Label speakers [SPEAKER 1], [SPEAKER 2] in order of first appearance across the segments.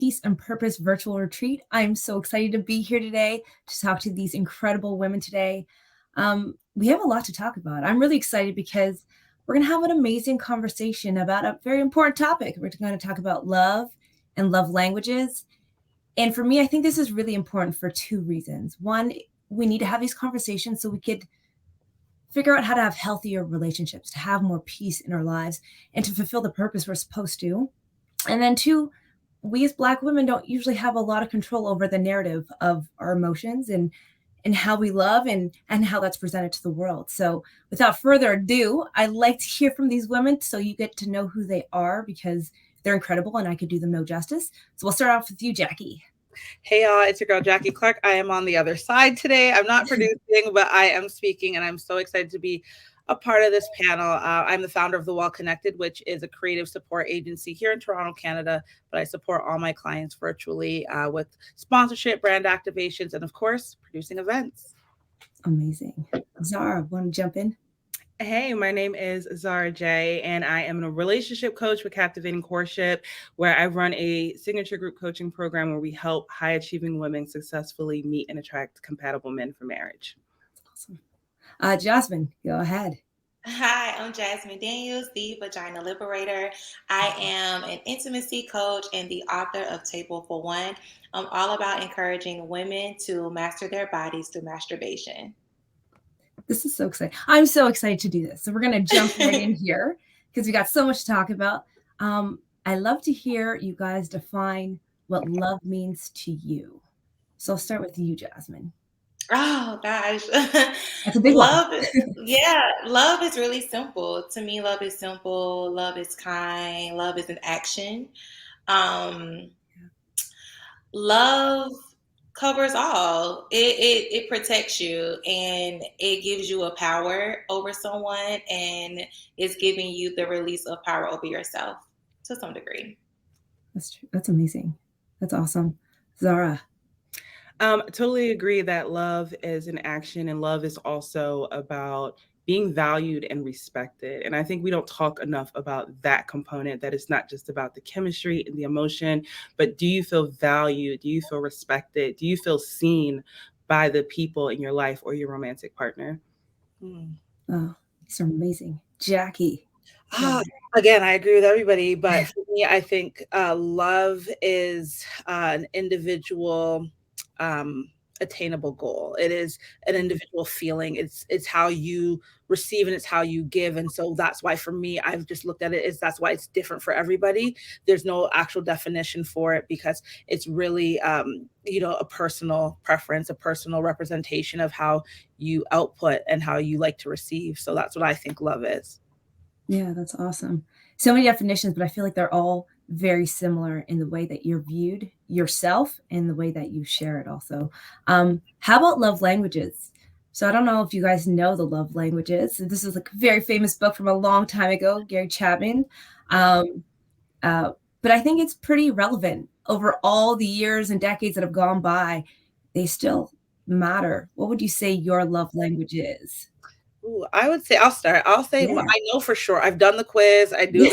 [SPEAKER 1] Peace and Purpose virtual retreat. I'm so excited to be here today to talk to these incredible women today. We have a lot to talk about. I'm really excited because we're going to have an amazing conversation about a very important topic. We're going to talk about love and love languages. And for me, I think this is really important for two reasons. One, we need to have these conversations so we could figure out how to have healthier relationships, to have more peace in our lives, and to fulfill the purpose we're supposed to. And then two, we as Black women don't usually have a lot of control over the narrative of our emotions and how we love and how that's presented to the world. So without further ado, I'd like to hear from these women so you get to know who they are, because they're incredible and I could do them no justice. So we'll start off with you, Jackie.
[SPEAKER 2] Hey y'all, it's your girl Jackie Clark. I am on the other side today. I'm not producing, but I am speaking, and I'm so excited to be a part of this panel. I'm the founder of The Well Connected, which is a creative support agency here in Toronto, Canada, but I support all my clients virtually with sponsorship, brand activations, and of course, producing events.
[SPEAKER 1] Amazing. Zara, want to jump in?
[SPEAKER 3] Hey, my name is Zara J, and I am a relationship coach with Captivating Courtship, where I run a signature group coaching program where we help high achieving women successfully meet and attract compatible men for marriage.
[SPEAKER 1] Awesome. Jasmine, go ahead.
[SPEAKER 4] Hi, I'm Jasmine Daniels, the Vagina Liberator. I am an intimacy coach and the author of Table for One. I'm all about encouraging women to master their bodies through masturbation.
[SPEAKER 1] This is so exciting. I'm so excited to do this. So we're going to jump right in here because we got so much to talk about. I love to hear you guys define what love means to you. So I'll start with you, Jasmine.
[SPEAKER 4] Oh gosh.
[SPEAKER 1] That's a big
[SPEAKER 4] Love,
[SPEAKER 1] one.
[SPEAKER 4] yeah, love is really simple. To me, love is simple. Love is kind. Love is an action. Um, love covers all. It protects you and it gives you a power over someone and it's giving you the release of power over yourself to some degree.
[SPEAKER 1] That's true. That's amazing. That's awesome. Zara.
[SPEAKER 3] Totally agree that love is an action, and love is also about being valued and respected. And I think we don't talk enough about that component, that it's not just about the chemistry and the emotion, but do you feel valued? Do you feel respected? Do you feel seen by the people in your life or your romantic partner?
[SPEAKER 1] Oh, these are amazing. Jackie.
[SPEAKER 2] Again, I agree with everybody, but for me, I think love is an individual attainable goal. It is an individual feeling. It's how you receive and it's how you give. And so that's why for me, I've just looked at it as that's why it's different for everybody. There's no actual definition for it because it's really a personal preference, a personal representation of how you output and how you like to receive. So that's what I think love is.
[SPEAKER 1] Yeah, that's awesome. So many definitions, but I feel like they're all very similar in the way that you're viewed yourself and the way that you share it also. How about love languages? So I don't know if you guys know the love languages. This is like a very famous book from a long time ago, Gary Chapman. Um, but I think it's pretty relevant over all the years and decades that have gone by. They still matter. What would you say your love language is?
[SPEAKER 2] Ooh, I would say I'll start. I'll say
[SPEAKER 1] Yeah.
[SPEAKER 2] I know for sure. I've done the quiz. I do it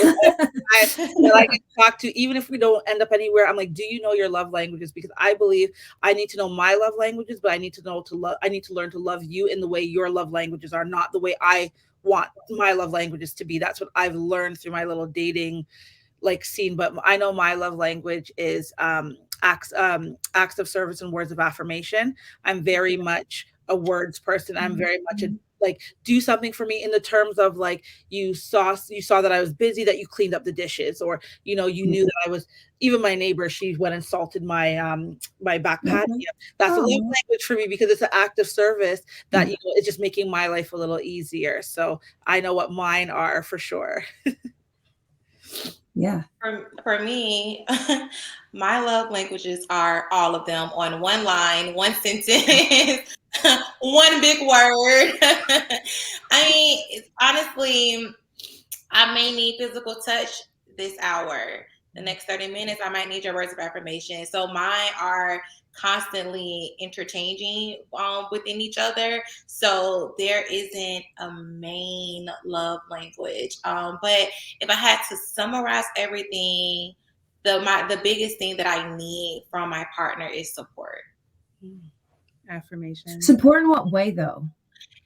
[SPEAKER 2] with I get to talk to, even if we don't end up anywhere. I'm like, do you know your love languages? Because I believe I need to know my love languages, but I need to know to love. I need to learn to love you in the way your love languages are, not the way I want my love languages to be. That's what I've learned through my little dating scene. But I know my love language is acts of service and words of affirmation. I'm very much a words person. I'm very much a do something for me in the terms of you saw that I was busy, that you cleaned up the dishes, or you knew that I was. Even my neighbor, she went and salted my back patio. That's a love language for me because it's an act of service that it's just making my life a little easier. So I know what mine are for sure.
[SPEAKER 1] Yeah.
[SPEAKER 4] For me, my love languages are all of them on one line, one sentence, one big word. I mean, honestly, I may need physical touch this hour. The next 30 minutes, I might need your words of affirmation. So mine are constantly interchanging within each other. So there isn't a main love language. But if I had to summarize everything, the biggest thing that I need from my partner is support.
[SPEAKER 3] Affirmation.
[SPEAKER 1] Support in what way, though?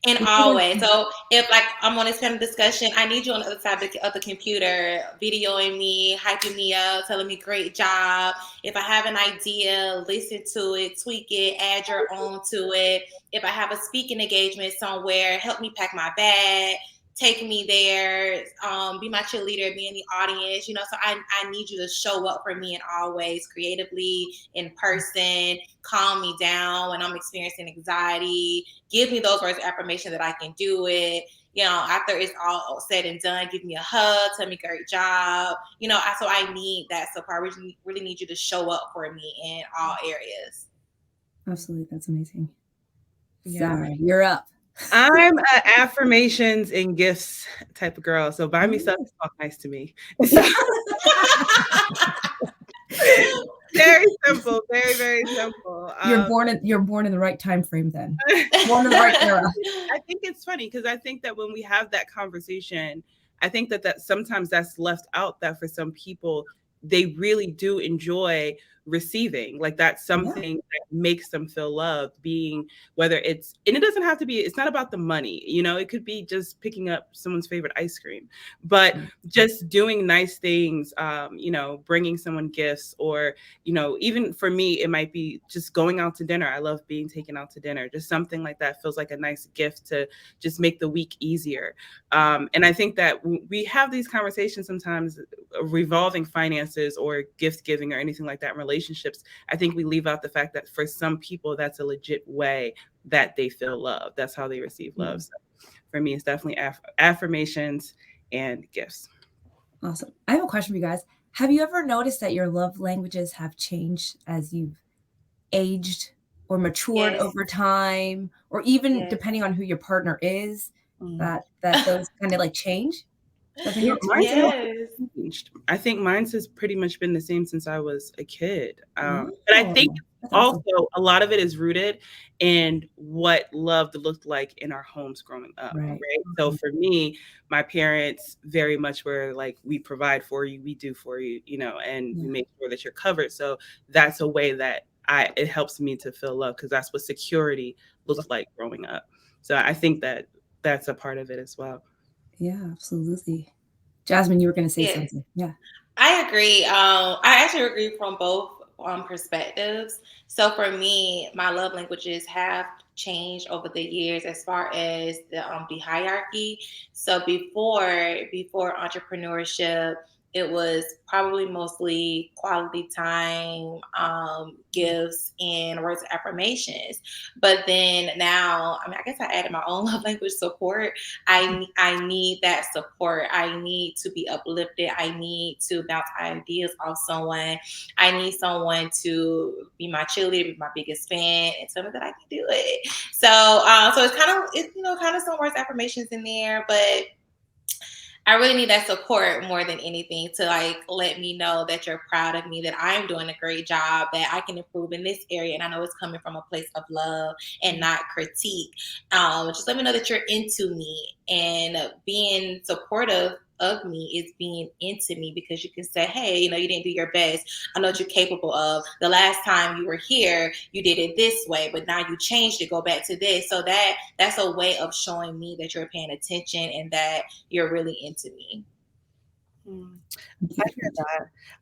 [SPEAKER 4] In all ways. So if like I'm on this kind of discussion, I need you on the other side of the computer, videoing me, hyping me up, telling me great job. If I have an idea, listen to it, tweak it, add your own to it. If I have a speaking engagement somewhere, help me pack my bag, take me there, be my cheerleader, be in the audience, you know. So I need you to show up for me in all ways, creatively, in person, calm me down when I'm experiencing anxiety, give me those words of affirmation that I can do it. You know, after it's all said and done, give me a hug, tell me great job. You know, so I need that support. I really need you to show up for me in all areas.
[SPEAKER 1] Absolutely. That's amazing.
[SPEAKER 3] Yeah.
[SPEAKER 1] Sorry, you're up.
[SPEAKER 3] I'm an affirmations and gifts type of girl. So buy me stuff, talk nice to me. So, very simple, very, very simple.
[SPEAKER 1] You're born in the right time frame then. Born in the right era.
[SPEAKER 3] I think it's funny because I think that when we have that conversation, I think that sometimes that's left out, that for some people, they really do enjoy receiving. Like that's something that makes them feel loved, being, whether it's, and it doesn't have to be, it's not about the money, you know, it could be just picking up someone's favorite ice cream, but just doing nice things, you know, bringing someone gifts, or, you know, even for me, it might be just going out to dinner. I love being taken out to dinner. Just something like that feels like a nice gift to just make the week easier. And I think that we have these conversations sometimes revolving finances or gift giving or anything like that in relationships. I think we leave out the fact that for some people, that's a legit way that they feel love. That's how they receive love. So for me, it's definitely affirmations and gifts.
[SPEAKER 1] Awesome. I have a question for you guys. Have you ever noticed that your love languages have changed as you've aged or matured over time, or even depending on who your partner is, that those kind of like change?
[SPEAKER 3] I think mine's has pretty much been the same since I was a kid. But I think also a lot of it is rooted in what love looked like in our homes growing up. Right. So for me, my parents very much were like, we provide for you, we do for you, you know, and we make sure that you're covered. So that's a way that it helps me to feel love, because that's what security looked like growing up. So I think that that's a part of it as well.
[SPEAKER 1] Yeah, absolutely. Jasmine, you were going to say something. Yeah,
[SPEAKER 4] I agree. I actually agree from both perspectives. So for me, my love languages have changed over the years as far as the hierarchy. So before entrepreneurship, it was probably mostly quality time, gifts, and words of affirmations. But then now, I mean, I guess I added my own love language, support. I need that support. I need to be uplifted. I need to bounce ideas off someone. I need someone to be my cheerleader, be my biggest fan, and tell me that I can do it. So, so it's kind of some words of affirmations in there, but I really need that support more than anything, to like let me know that you're proud of me, that I'm doing a great job, that I can improve in this area. And I know it's coming from a place of love and not critique. Just let me know that you're into me, and being supportive of me is being into me, because you can say, hey, you know, you didn't do your best. I know what you're capable of. The last time you were here, you did it this way, but now you changed it, go back to this. So that's a way of showing me that you're paying attention and that you're really into me.
[SPEAKER 2] I hear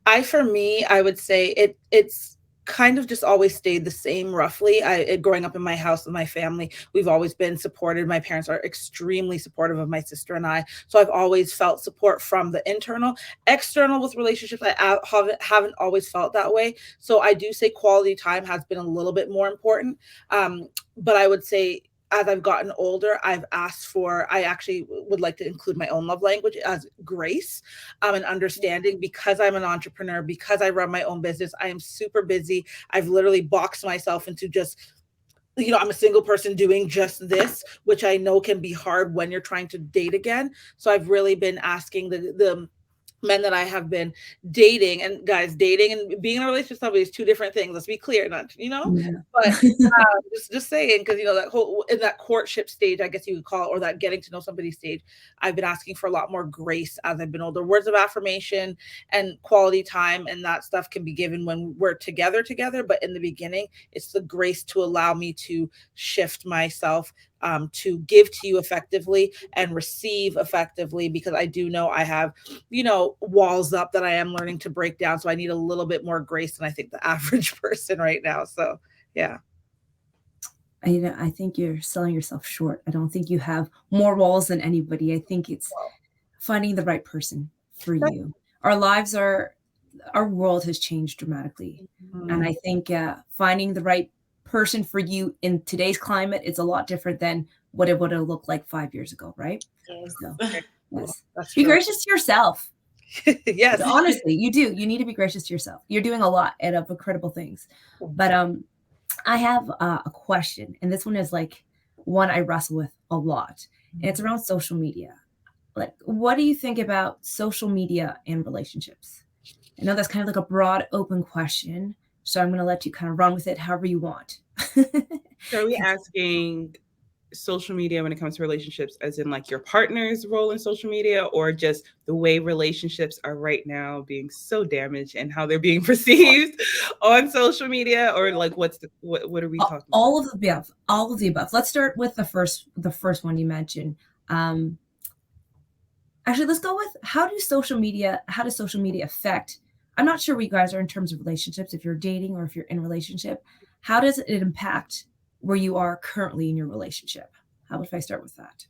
[SPEAKER 2] that. For me, I would say it's kind of just always stayed the same roughly. Growing up in my house with my family, we've always been supported. My parents are extremely supportive of my sister and I. So I've always felt support from the internal. External with relationships, I haven't always felt that way. So I do say quality time has been a little bit more important. But I would say, as I've gotten older, I actually would like to include my own love language as grace, and understanding, because I'm an entrepreneur, because I run my own business. I am super busy. I've literally boxed myself into just, you know, I'm a single person doing just this, which I know can be hard when you're trying to date again. So I've really been asking the men that I have been dating, and guys, dating and being in a relationship with somebody is two different things. Let's be clear, not,
[SPEAKER 1] Yeah.
[SPEAKER 2] but just saying, because that whole in that courtship stage, I guess you would call it, or that getting to know somebody stage, I've been asking for a lot more grace as I've been older. Words of affirmation and quality time and that stuff can be given when we're together, but in the beginning, it's the grace to allow me to shift myself, to give to you effectively and receive effectively, because I do know I have, walls up that I am learning to break down. So I need a little bit more grace than I think the average person right now. So yeah.
[SPEAKER 1] I think you're selling yourself short. I don't think you have more walls than anybody. I think it's finding the right person for you. Our world has changed dramatically. And I think finding the right person for you in today's climate is a lot different than what it would have looked like 5 years ago, right?
[SPEAKER 4] Yes.
[SPEAKER 1] So, yes.
[SPEAKER 2] That's
[SPEAKER 1] Be
[SPEAKER 2] true.
[SPEAKER 1] gracious to yourself.
[SPEAKER 2] Yes.
[SPEAKER 1] Honestly, you do. You need to be gracious to yourself. You're doing a lot of incredible things. But I have a question, and this one is like one I wrestle with a lot, and it's around social media. Like, what do you think about social media and relationships? I know that's kind of like a broad, open question, so I'm going to let you kind of run with it however you want.
[SPEAKER 3] So are we asking social media when it comes to relationships as in like your partner's role in social media, or just the way relationships are right now being so damaged and how they're being perceived on social media, or like what are we talking about?
[SPEAKER 1] All of the above. All of the above. Let's start with the first one you mentioned. Actually, let's go with how does social media affect? I'm not sure where you guys are in terms of relationships, if you're dating or if you're in a relationship. How does it impact where you are currently in your relationship? How about if I start with that?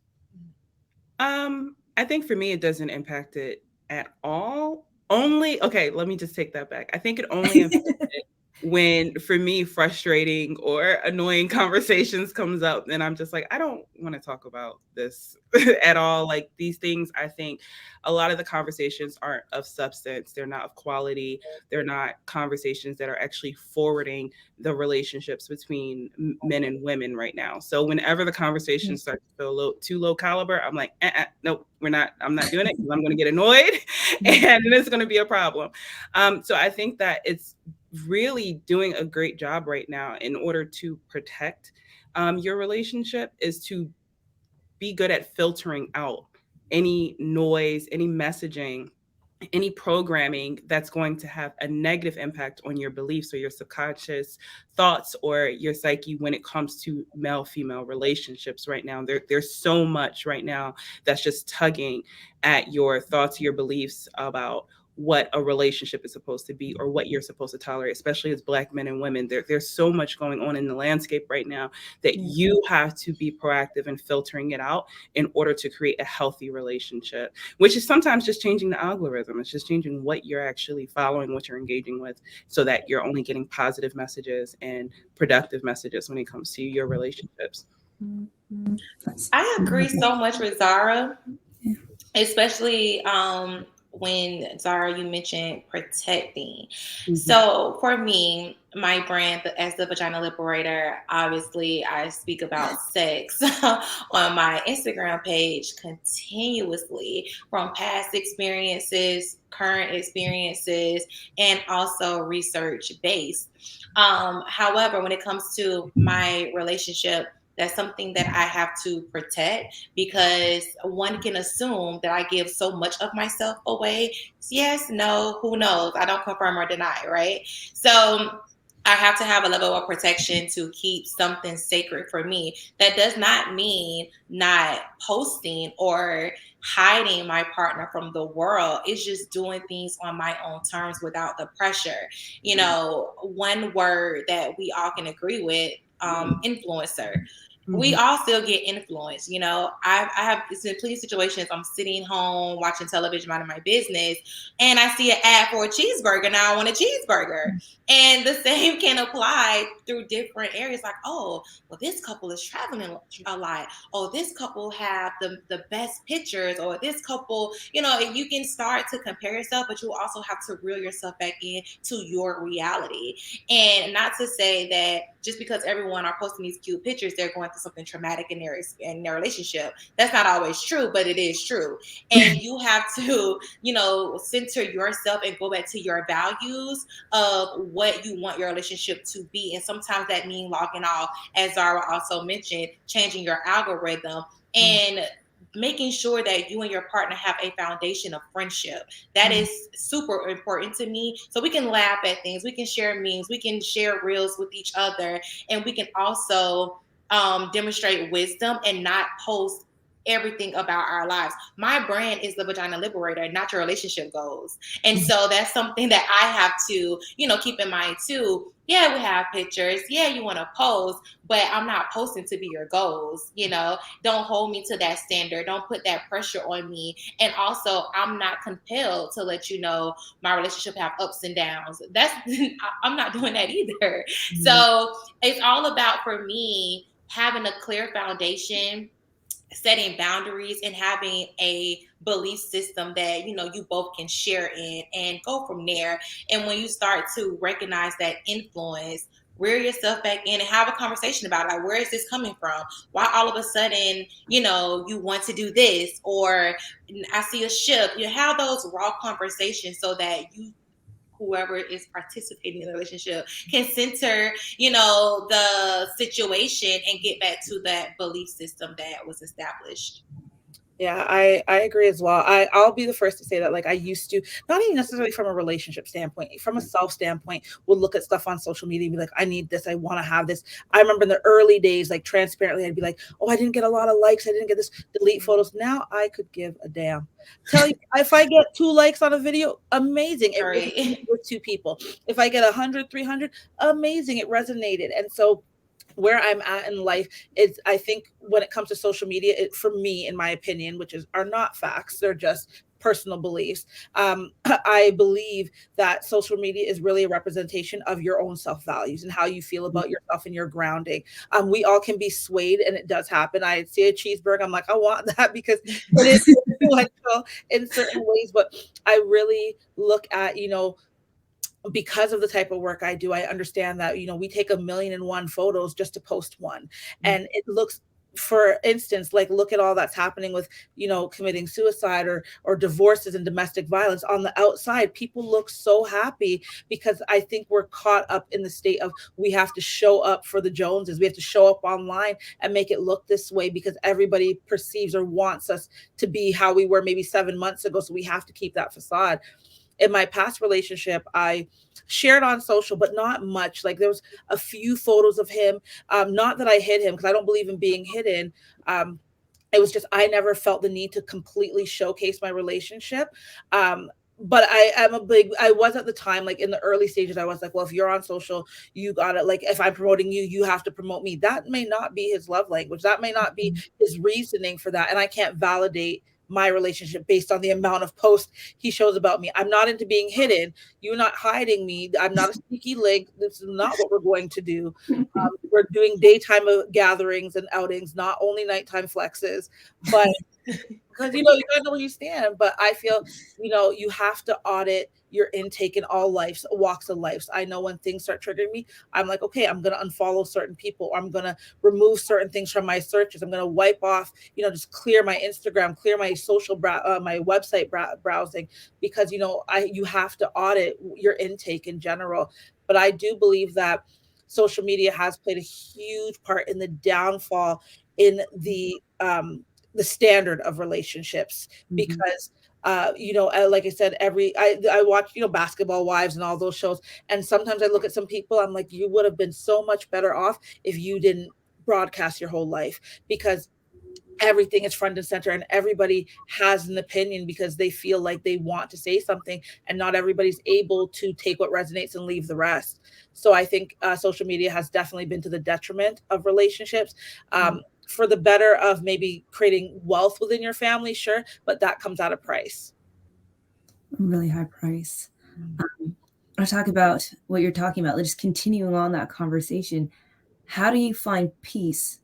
[SPEAKER 3] I think for me, it doesn't impact it at all. Okay, let me just take that back. I think it only impacts it when, for me, frustrating or annoying conversations comes up, and I'm just like, I don't want to talk about this at all. Like these things, I think a lot of the conversations aren't of substance. They're not of quality. They're not conversations that are actually forwarding the relationships between men and women right now. So whenever the conversations start to feel too low caliber, I'm like, nope, I'm not doing it, because I'm going to get annoyed and it's going to be a problem. So I think that it's really doing a great job right now in order to protect your relationship is to be good at filtering out any noise, any messaging, any programming that's going to have a negative impact on your beliefs or your subconscious thoughts or your psyche when it comes to male-female relationships right now. There's so much right now that's just tugging at your thoughts, your beliefs about what a relationship is supposed to be or what you're supposed to tolerate, especially as Black men and women. There's so much going on in the landscape right now that you have to be proactive in filtering it out in order to create a healthy relationship, which is sometimes just changing the algorithm. It's just changing what you're actually following, what you're engaging with, so that you're only getting positive messages and productive messages when it comes to your relationships.
[SPEAKER 4] I agree so much with Zara, especially when Zara, you mentioned protecting. So for me, my brand as the Vagina Liberator, obviously I speak about sex on my Instagram page continuously, from past experiences, current experiences, and also research based. However, when it comes to my relationship, that's something that I have to protect, because one can assume that I give so much of myself away. Yes, no, who knows? I don't confirm or deny, right? So I have to have a level of protection to keep something sacred for me. That does not mean not posting or hiding my partner from the world. It's just doing things on my own terms without the pressure. One word that we all can agree with, influencer. We all still get influenced. I have in plenty of situations. I'm sitting home watching television, minding my business, and I see an ad for a cheeseburger. Now I want a cheeseburger. And the same can apply through different areas. Like, oh, well, this couple is traveling a lot. Oh, this couple have the best pictures. Or this couple, you can start to compare yourself, but you also have to reel yourself back in to your reality. And not to say that just because everyone are posting these cute pictures, they're going through something traumatic in their relationship. That's not always true, but it is true. And you have to, center yourself and go back to your values of what you want your relationship to be. And sometimes that means logging off, as Zara also mentioned, changing your algorithm and making sure that you and your partner have a foundation of friendship. That is super important to me. So we can laugh at things, we can share memes, we can share reels with each other, and we can also demonstrate wisdom and not post everything about our lives. My brand is the Vagina Liberator, not your relationship goals. And so that's something that I have to, keep in mind too. Yeah, we have pictures. Yeah, you want to post, but I'm not posting to be your goals. Don't hold me to that standard. Don't put that pressure on me. And also, I'm not compelled to let you know my relationship have ups and downs. I'm not doing that either. So it's all about, for me, having a clear foundation, setting boundaries, and having a belief system that you both can share in, and go from there. And when you start to recognize that influence, rear yourself back in and have a conversation about it. Like, where is this coming from? Why all of a sudden you want to do this, or I see a shift. You have those raw conversations so that whoever is participating in the relationship can center, the situation and get back to that belief system that was established.
[SPEAKER 2] Yeah, I agree as well. I'll be the first to say that, like, I used to, not even necessarily from a relationship standpoint, from a self standpoint, would look at stuff on social media and be like, I need this, I want to have this. I remember in the early days, like, transparently, I'd be like, oh, I didn't get a lot of likes, I didn't get this, delete photos. Now I could give a damn. Tell you, if I get 2 likes on a video, amazing. It
[SPEAKER 4] Right.
[SPEAKER 2] resonated with 2 people. If I get 100, 300, amazing. It resonated. And so where I'm at in life is, I think when it comes to social media, for me, in my opinion, which are not facts, they're just personal beliefs. I believe that social media is really a representation of your own self values and how you feel about yourself and your grounding. We all can be swayed, and it does happen. I see a cheeseburger, I'm like, I want that, because it is influential in certain ways. But I really look at, because of the type of work I do, I understand that, we take 1,000,001 photos just to post one. And it looks, for instance, like, look at all that's happening with, committing suicide or divorces and domestic violence. On the outside, people look so happy, because I think we're caught up in the state of, we have to show up for the Joneses. We have to show up online and make it look this way, because everybody perceives or wants us to be how we were maybe 7 months ago. So we have to keep that facade. In my past relationship, I shared on social, but not much. Like, there was a few photos of him. Not that I hid him, because I don't believe in being hidden. It was just, I never felt the need to completely showcase my relationship. But I was at the time, like, in the early stages, I was like, well, if you're on social, you gotta, like, if I'm promoting you, you have to promote me. That may not be his love language. That may not be his reasoning for that. And I can't validate my relationship based on the amount of posts he shows about me. I'm not into being hidden. You're not hiding me. I'm not a sneaky link. This is not what we're going to do. We're doing daytime gatherings and outings, not only nighttime flexes. But because, you gotta know where you stand. But I feel, you have to audit your intake in all walks of life. So I know when things start triggering me, I'm like, okay, I'm going to unfollow certain people, or I'm going to remove certain things from my searches. I'm going to wipe off, just clear my Instagram, clear my social, my website browsing, because, you have to audit your intake in general. But I do believe that social media has played a huge part in the downfall in the standard of relationships, because like I said, I watch, Basketball Wives and all those shows. And sometimes I look at some people, I'm like, you would have been so much better off if you didn't broadcast your whole life, because everything is front and center, and everybody has an opinion because they feel like they want to say something, and not everybody's able to take what resonates and leave the rest. So I think social media has definitely been to the detriment of relationships. For the better of maybe creating wealth within your family, sure, but that comes at a price.
[SPEAKER 1] A really high price. I'll talk about what you're talking about, just continuing on that conversation. How do you find peace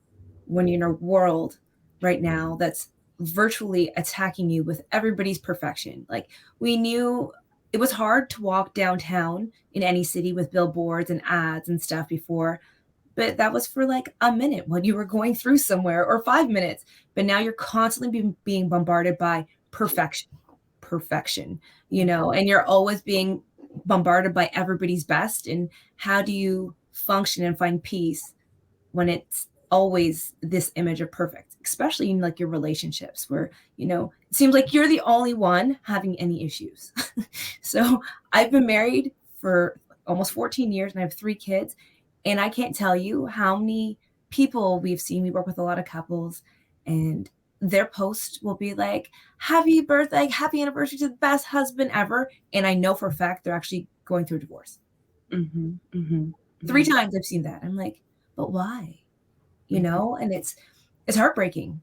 [SPEAKER 1] when you're in a world right now that's virtually attacking you with everybody's perfection? Like, we knew it was hard to walk downtown in any city with billboards and ads and stuff before. but that was for like a minute when you were going through somewhere, or 5 minutes. But now you're constantly being bombarded by perfection, and you're always being bombarded by everybody's best. And how do you function and find peace when it's always this image of perfect, especially in like your relationships where, it seems like you're the only one having any issues. So I've been married for almost 14 years and I have 3 kids. And I can't tell you how many people we've seen. We work with a lot of couples, and their post will be like, happy birthday, happy anniversary to the best husband ever. And I know for a fact they're actually going through a divorce. 3 times I've seen that. I'm like, but why? And it's heartbreaking.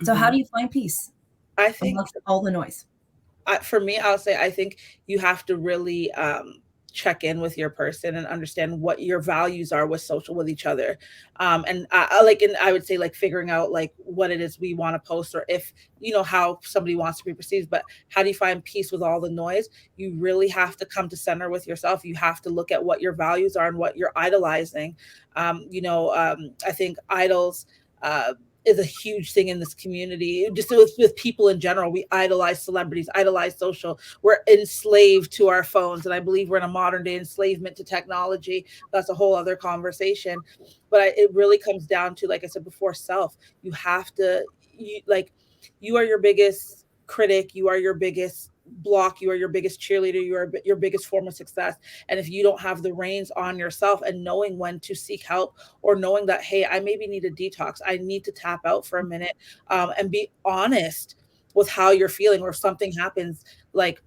[SPEAKER 1] So how do you find peace?
[SPEAKER 2] I think
[SPEAKER 1] amongst all the noise.
[SPEAKER 2] For me, I'll say, I think you have to really check in with your person and understand what your values are with each other. And I would say like figuring out like what it is we want to post, or if, how somebody wants to be perceived. But how do you find peace with all the noise? You really have to come to center with yourself. You have to look at what your values are and what you're idolizing. I think idols, is a huge thing in this community. Just with people in general, we idolize celebrities, idolize social. We're enslaved to our phones, and I believe we're in a modern day enslavement to technology. That's a whole other conversation. But it really comes down to, like I said before, self. You have to, you are your biggest critic. You are your biggest block. You are your biggest cheerleader. You are your biggest form of success. And if you don't have the reins on yourself and knowing when to seek help, or knowing that, hey, I maybe need a detox, I need to tap out for a minute, and be honest with how you're feeling, or if something happens, like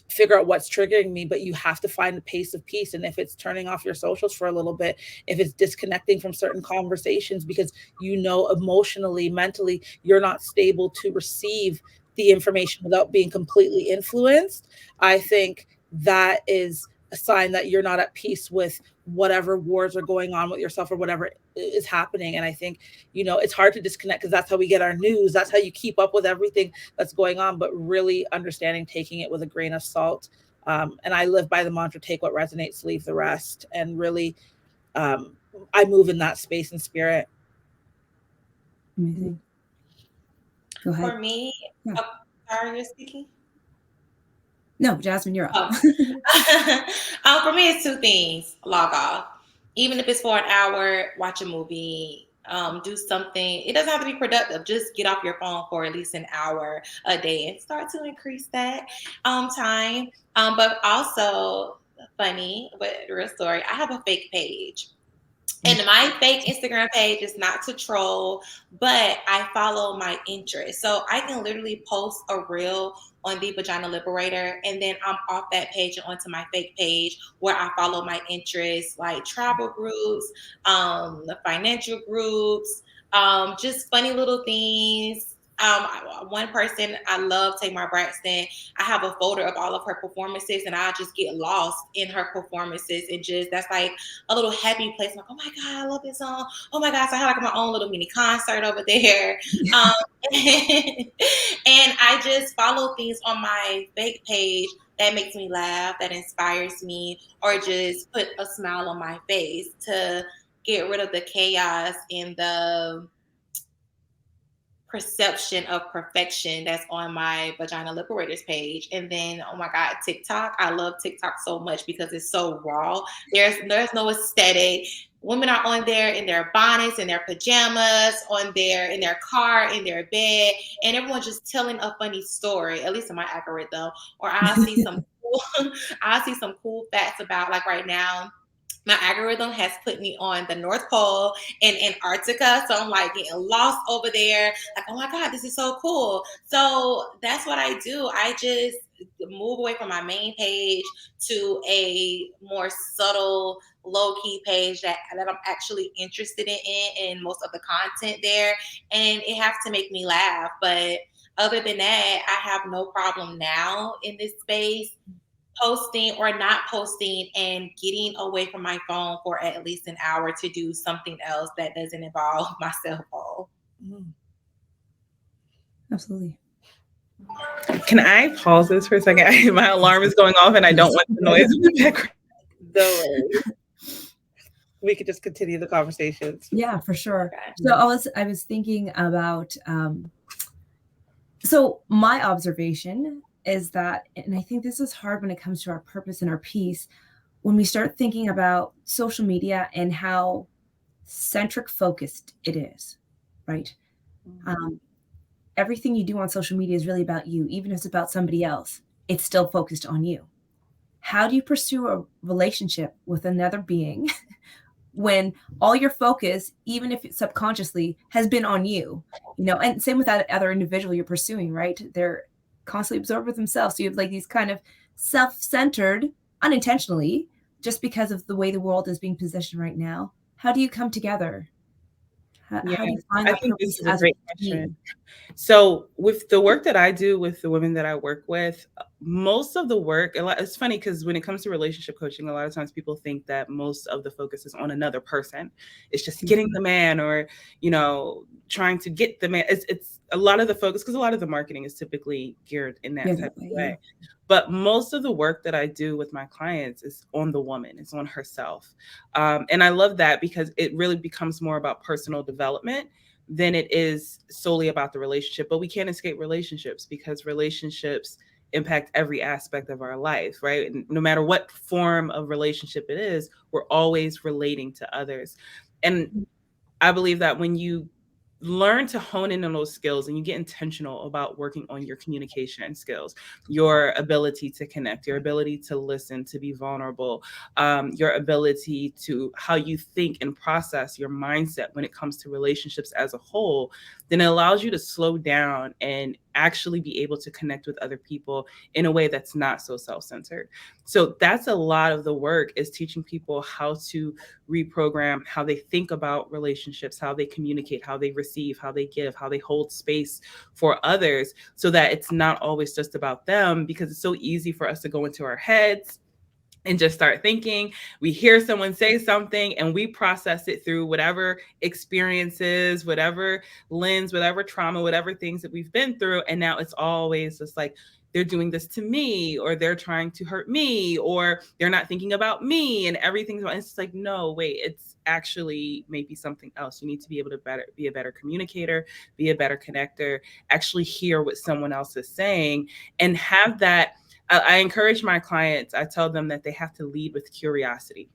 [SPEAKER 2] figure out what's triggering me. But you have to find the pace of peace. And if it's turning off your socials for a little bit, if it's disconnecting from certain conversations because emotionally, mentally, you're not stable to receive the information without being completely influenced, I think that is a sign that you're not at peace with whatever wars are going on with yourself or whatever is happening. And I think, it's hard to disconnect because that's how we get our news. That's how you keep up with everything that's going on, but really understanding, taking it with a grain of salt. And I live by the mantra, take what resonates, leave the rest. And really, I move in that space and spirit.
[SPEAKER 1] Amazing. Go ahead.
[SPEAKER 4] For me, sorry, you're speaking?
[SPEAKER 1] No, Jasmine, you're up.
[SPEAKER 4] For me, it's 2 things. Log off. Even if it's for an hour, watch a movie, do something. It doesn't have to be productive. Just get off your phone for at least an hour a day and start to increase that time. But also, funny, but real story, I have a fake page. And my fake Instagram page is not to troll, but I follow my interests. So I can literally post a reel on the Vagina Liberator, and then I'm off that page and onto my fake page where I follow my interests, like travel groups, the financial groups, just funny little things. One person, I love Tamar Braxton. I have a folder of all of her performances, and I just get lost in her performances, and just that's like a little happy place. I'm like, oh my god, I love this song. Oh my gosh, I have like my own little mini concert over there. And I just follow things on my fake page that makes me laugh, that inspires me, or just put a smile on my face to get rid of the chaos and the perception of perfection that's on my Vagina Liberators page. And then, oh my God, TikTok. I love TikTok so much because it's so raw. There's no aesthetic. Women are on there in their bonnets, in their pajamas, in their car, in their bed, and everyone's just telling a funny story, at least in my algorithm. Or I'll see some cool facts about, like right now, my algorithm has put me on the North Pole and Antarctica. So I'm like getting lost over there. Like, oh my God, this is so cool. So that's what I do. I just move away from my main page to a more subtle, low-key page that I'm actually interested in most of the content there. And it has to make me laugh. But other than that, I have no problem now in this space posting or not posting and getting away from my phone for at least an hour to do something else that doesn't involve my cell phone.
[SPEAKER 1] Absolutely.
[SPEAKER 3] Can I pause this for a second? My alarm is going off and I don't want the noise in the background.
[SPEAKER 2] we could just continue the conversations.
[SPEAKER 1] Yeah, for sure.
[SPEAKER 4] Okay.
[SPEAKER 1] So I was thinking about so my observation is that, and I think this is hard when it comes to our purpose and our peace, when we start thinking about social media and how centric focused it is, right? Um, everything you do on social media is really about you, even if it's about somebody else, it's still focused on you. How do you pursue a relationship with another being when all your focus, even if it's subconsciously, has been on you? You know, and same with that other individual you're pursuing, right? They're constantly absorbed with themselves. So you have like these kind of self-centered, unintentionally, just because of the way the world is being positioned right now. How do you come together? How do you find
[SPEAKER 3] I
[SPEAKER 1] that
[SPEAKER 3] think this
[SPEAKER 1] purpose
[SPEAKER 3] is a
[SPEAKER 1] as a
[SPEAKER 3] great
[SPEAKER 1] team?
[SPEAKER 3] question. So with the work that I do with the women that I work with, most of the work, it's funny because when it comes to relationship coaching, a lot of times people think that most of the focus is on another person. It's just getting the man, or, you know, trying to get the man. It's a lot of the focus, because a lot of the marketing is typically geared in that
[SPEAKER 1] Yeah,
[SPEAKER 3] type
[SPEAKER 1] that
[SPEAKER 3] of
[SPEAKER 1] way,
[SPEAKER 3] way. But most of the work that I do with my clients is on the woman, it's on herself. And I love that because it really becomes more about personal development than it is solely about the relationship. But we can't escape relationships, because relationships impact every aspect of our life, right? And no matter what form of relationship it is, we're always relating to others. And I believe that when you learn to hone in on those skills and you get intentional about working on your communication skills, your ability to connect, your ability to listen, to be vulnerable, your ability to how you think and process, your mindset when it comes to relationships as a whole, then it allows you to slow down and actually be able to connect with other people in a way that's not so self-centered. So that's a lot of the work, is teaching people how to reprogram how they think about relationships, how they communicate, how they receive, how they give, how they hold space for others, so that it's not always just about them, because it's so easy for us to go into our heads and just start thinking. We hear someone say something and we process it through whatever experiences, whatever lens, whatever trauma, whatever things that we've been through. And now it's always just like, they're doing this to me, or they're trying to hurt me, or they're not thinking about me, and everything's, it's like, no, wait, it's actually maybe something else. You need to be able to be a better communicator, be a better connector, actually hear what someone else is saying, and have that. I encourage my clients, I tell them that they have to lead with curiosity.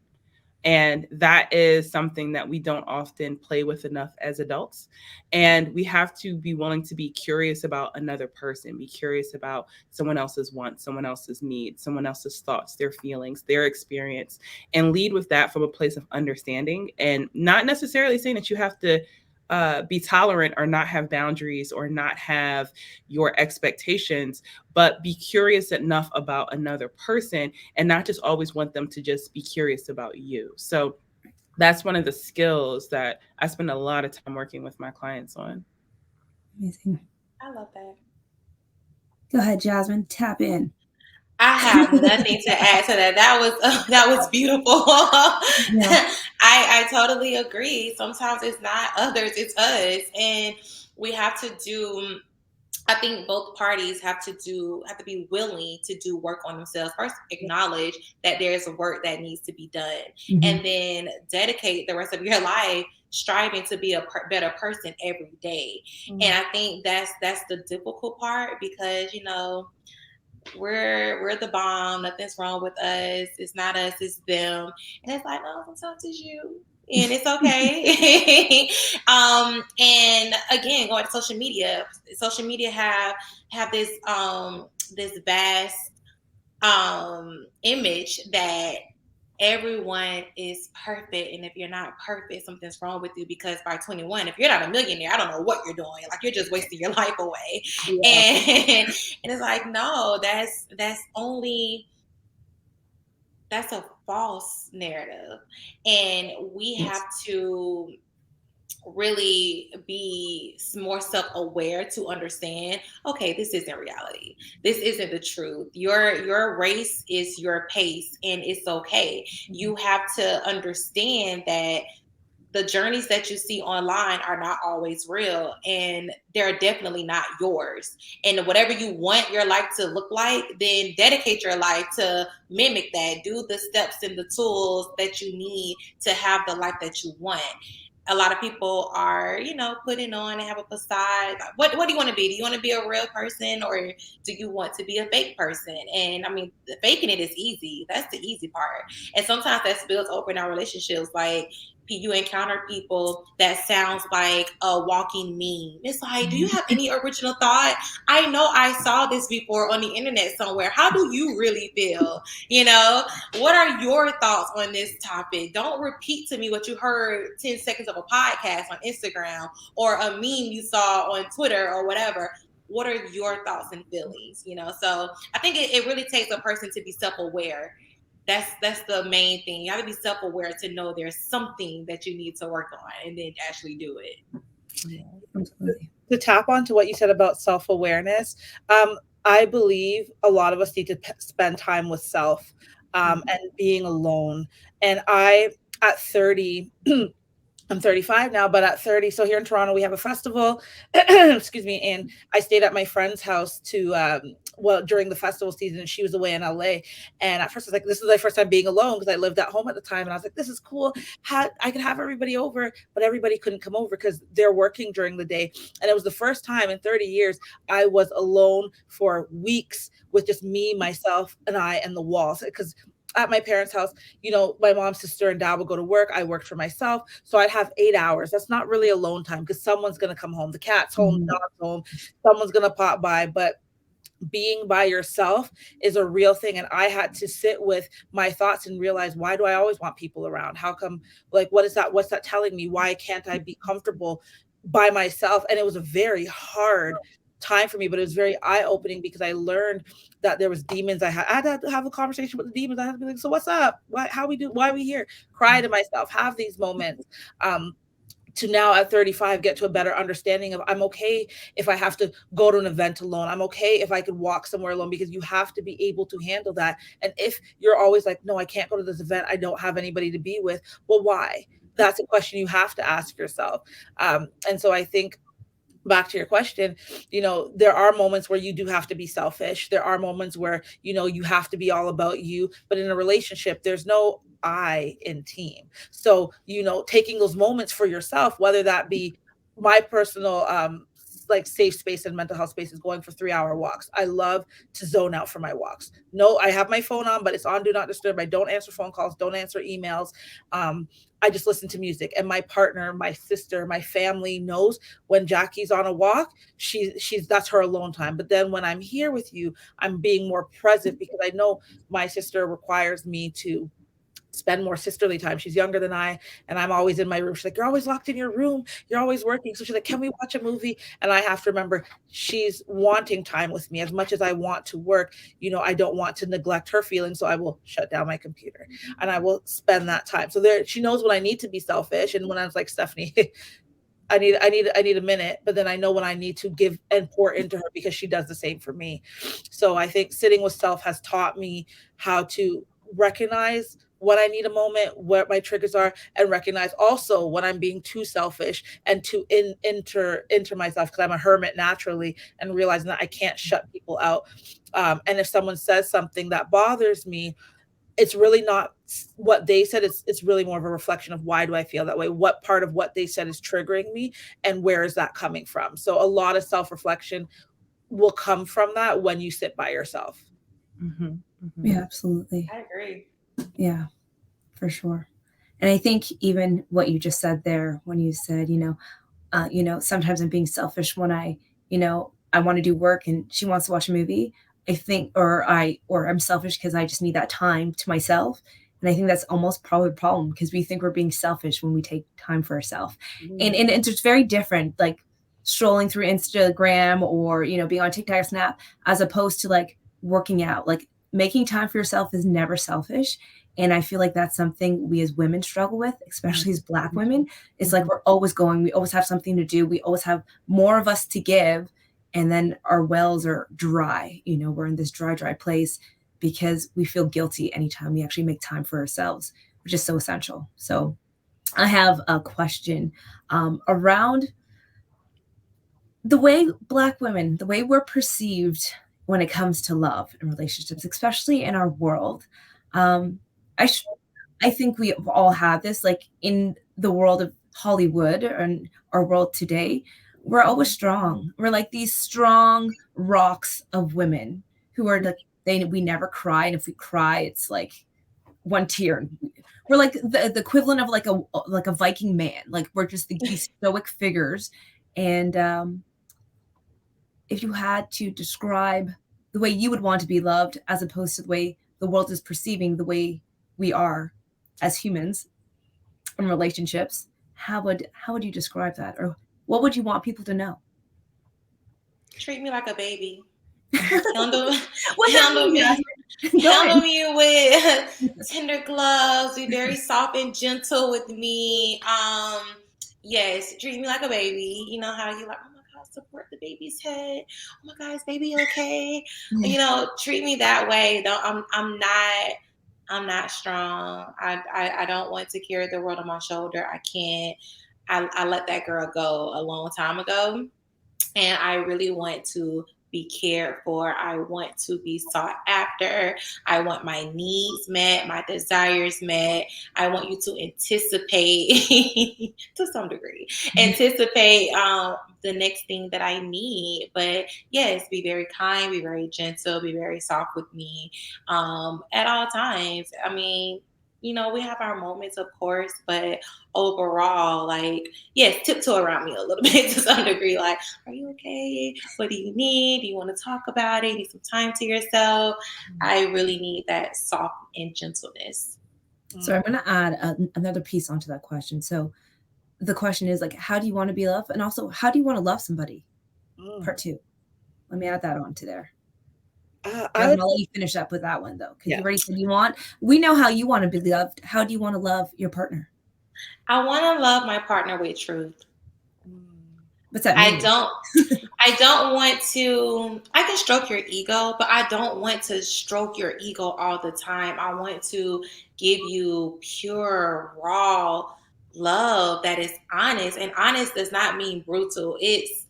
[SPEAKER 3] And that is something that we don't often play with enough as adults. And we have to be willing to be curious about another person, be curious about someone else's wants, someone else's needs, someone else's thoughts, their feelings, their experience, and lead with that from a place of understanding, and not necessarily saying that you have to be tolerant or not have boundaries or not have your expectations, but be curious enough about another person and not just always want them to just be curious about you. So that's one of the skills that I spend a lot of time working with my clients on.
[SPEAKER 1] Amazing.
[SPEAKER 4] I love that.
[SPEAKER 1] Go ahead, Jasmine, tap in.
[SPEAKER 4] I have nothing to add to that. That was beautiful.
[SPEAKER 1] Yeah.
[SPEAKER 4] I totally agree. Sometimes it's not others, it's us, and we have to do. I think both parties have to be willing to do work on themselves. First, acknowledge that there's work that needs to be done, and then dedicate the rest of your life striving to be a better person every day. And I think that's the difficult part, because we're the bomb. Nothing's wrong with us. It's not us. It's them. And it's like, no, sometimes it's you, and it's okay. And again, going to social media. Social media have this this vast image that everyone is perfect, and if you're not perfect, something's wrong with you, because by 21, if you're not a millionaire, I don't know what you're doing. Like, you're just wasting your life away. Yeah. And it's like, no, that's a false narrative, and we have to really be more self-aware to understand, okay, this isn't reality, this isn't the truth. Your race is your pace, and it's okay. You have to understand that the journeys that you see online are not always real, and they're definitely not yours. And whatever you want your life to look like, then dedicate your life to mimic that. Do the steps and the tools that you need to have the life that you want. A lot of people are, putting on and have a facade. What do you want to be? Do you want to be a real person, or do you want to be a fake person? And I mean, faking it is easy. That's the easy part. And sometimes that spills over in our relationships. Like, you encounter people that sounds like a walking meme. It's like, do you have any original thought? I know I saw this before on the internet somewhere. How do you really feel? What are your thoughts on this topic? Don't repeat to me what you heard 10 seconds of a podcast on Instagram or a meme you saw on Twitter or whatever. What are your thoughts and feelings? So I think it really takes a person to be self-aware. That's the main thing. You have to be self-aware to know there's something that you need to work on and then actually do it.
[SPEAKER 1] Yeah,
[SPEAKER 2] to tap onto what you said about self-awareness, I believe a lot of us need to spend time with self and being alone. And at 30, I'm 35 now, but at 30, so here in Toronto, we have a festival, excuse me, and I stayed at my friend's house during the festival season, and she was away in LA. And at first I was like, this is my first time being alone because I lived at home at the time. And I was like, this is cool. I could have everybody over, but everybody couldn't come over because they're working during the day. And it was the first time in 30 years I was alone for weeks with just me, myself, and I, and the walls. Because at my parents' house, my mom's sister and dad would go to work. I worked for myself. So I'd have 8 hours. That's not really alone time because someone's going to come home. The cat's home, the dog's home, someone's going to pop by. But being by yourself is a real thing. And I had to sit with my thoughts and realize, why do I always want people around? How come, what is that? What's that telling me? Why can't I be comfortable by myself? And it was a very hard time for me, but it was very eye-opening because I learned that there was demons. I had to have a conversation with the demons. I had to be like, so what's up? Why are we here? Cry to myself, have these moments. To now at 35 get to a better understanding of, I'm okay if I have to go to an event alone. I'm okay if I could walk somewhere alone, because you have to be able to handle that. And if you're always like, no, I can't go to this event, I don't have anybody to be with, well, why? That's a question you have to ask yourself. And so I think, back to your question, there are moments where you do have to be selfish. There are moments where, you have to be all about you. But in a relationship, there's no I in team. So, taking those moments for yourself, whether that be my personal safe space and mental health space is going for 3-hour walks. I love to zone out for my walks. No, I have my phone on, but it's on Do Not Disturb. I don't answer phone calls, don't answer emails. I just listen to music. And my partner, my sister, my family knows when Jackie's on a walk, that's her alone time. But then when I'm here with you, I'm being more present because I know my sister requires me to spend more sisterly time. She's younger than I, and I'm always in my room. She's like, you're always locked in your room. You're always working. So she's like, can we watch a movie? And I have to remember she's wanting time with me as much as I want to work. I don't want to neglect her feelings. So I will shut down my computer and I will spend that time. So she knows when I need to be selfish. And when I was like, Stephanie, I need a minute, but then I know when I need to give and pour into her because she does the same for me. So I think sitting with self has taught me how to recognize when I need a moment, what my triggers are, and recognize also when I'm being too selfish and to enter myself, because I'm a hermit naturally, and realizing that I can't shut people out. And if someone says something that bothers me, it's really not what they said. It's really more of a reflection of, why do I feel that way? What part of what they said is triggering me, and where is that coming from? So a lot of self-reflection will come from that when you sit by yourself.
[SPEAKER 3] Mm-hmm. Mm-hmm.
[SPEAKER 1] Yeah, absolutely.
[SPEAKER 4] I agree.
[SPEAKER 1] Yeah, for sure. And I think even what you just said there, when you said, sometimes I'm being selfish when I want to do work and she wants to watch a movie. I think, or I'm selfish because I just need that time to myself. And I think that's almost probably a problem, because we think we're being selfish when we take time for ourselves. Mm-hmm. And it's very different, like strolling through Instagram or, being on TikTok or Snap, as opposed to like working out. Like, making time for yourself is never selfish. And I feel like that's something we as women struggle with, especially as Black women. It's like we're always going, we always have something to do. We always have more of us to give. And then our wells are dry. We're in this dry place because we feel guilty anytime we actually make time for ourselves, which is so essential. So I have a question around the way Black women, the way we're perceived when it comes to love and relationships, especially in our world. Um, I sh- I think we all have this, like in the world of Hollywood and our world today. We're always strong. We're like these strong rocks of women who are like we never cry, and if we cry, it's like one tear. We're like the equivalent of like a Viking man. Like we're just these stoic figures, and if you had to describe the way you would want to be loved as opposed to the way the world is perceiving the way we are as humans in relationships, how would you describe that, or what would you want people to know?
[SPEAKER 4] Treat me like a baby. Handle,
[SPEAKER 1] What that
[SPEAKER 4] handle
[SPEAKER 1] mean?
[SPEAKER 4] me,
[SPEAKER 1] Go
[SPEAKER 4] handle
[SPEAKER 1] ahead.
[SPEAKER 4] me with tender gloves. Be very soft and gentle with me. Yes, treat me like a baby. You know how you like, oh my God, support the baby's head. Oh my God, is baby okay? You know, treat me that way. Don't I'm not strong. I don't want to carry the world on my shoulder. I can't. I let that girl go a long time ago. And I really want to be cared for. I want to be sought after. I want my needs met, my desires met. I want you to anticipate to some degree, anticipate the next thing that I need. But yes, be very kind, be very gentle, be very soft with me at all times. I mean, you know, we have our moments, of course, but overall, like, yes, tiptoe around me a little bit to some degree. Like, are you okay? What do you need? Do you want to talk about it? Need some time to yourself? I really need that soft and gentleness.
[SPEAKER 1] So I'm going to add another piece onto that question. So the question is like, how do you want to be loved, and also how do you want to love somebody? Part two. Let me add that on to there. I'll let you finish up with that one though, because you already said we know how you want to be loved. How do you want to love your partner?
[SPEAKER 4] I want to love my partner with truth.
[SPEAKER 1] What's that mean?
[SPEAKER 4] I don't want to, I can stroke your ego, but I don't want to stroke your ego all the time. I want to give you pure, raw love that is honest. And honest does not mean brutal. It's,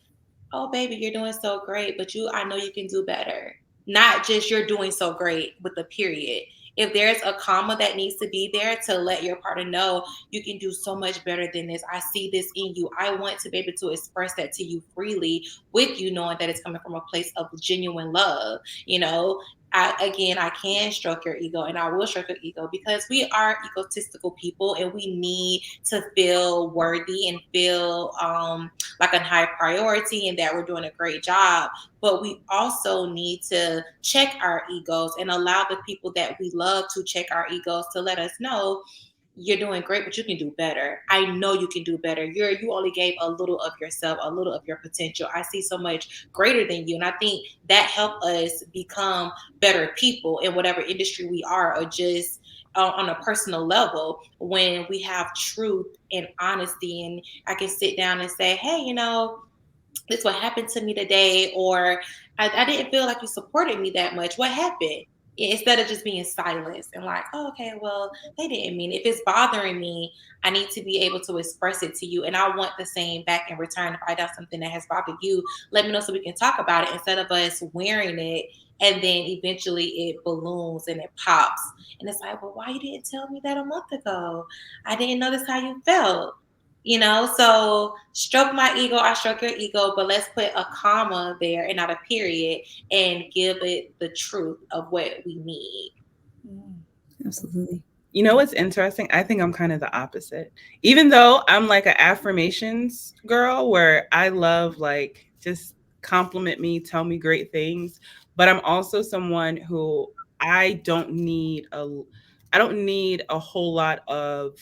[SPEAKER 4] oh baby, you're doing so great, but I know you can do better. Not just you're doing so great with the period. If there's a comma that needs to be there to let your partner know you can do so much better than this. I see this in you. I want to be able to express that to you freely with you knowing that it's coming from a place of genuine love. You know, I can stroke your ego and I will stroke your ego because we are egotistical people and we need to feel worthy and feel like a high priority and that we're doing a great job. But we also need to check our egos and allow the people that we love to check our egos to let us know you're doing great, but you can do better. I know you can do better. You only gave a little of yourself, a little of your potential. I see so much greater than you. And I think that helped us become better people in whatever industry we are, or just on a personal level, when we have truth and honesty. And I can sit down and say, hey, you know, this is what happened to me today, or I didn't feel like you supported me that much. What happened? Instead of just being silenced and like, oh, okay, well, they didn't mean it. If it's bothering me, I need to be able to express it to you. And I want the same back in return. If I do something that has bothered you, let me know so we can talk about it instead of us wearing it and then eventually it balloons and it pops. And it's like, well, why you didn't tell me that a month ago? I didn't notice how you felt. You know, so stroke my ego, I stroke your ego, but let's put a comma there and not a period and give it the truth of what we need.
[SPEAKER 1] Absolutely.
[SPEAKER 3] You know what's interesting? I think I'm kind of the opposite. Even though I'm like an affirmations girl where I love like just compliment me, tell me great things, but I'm also someone who I don't need a whole lot of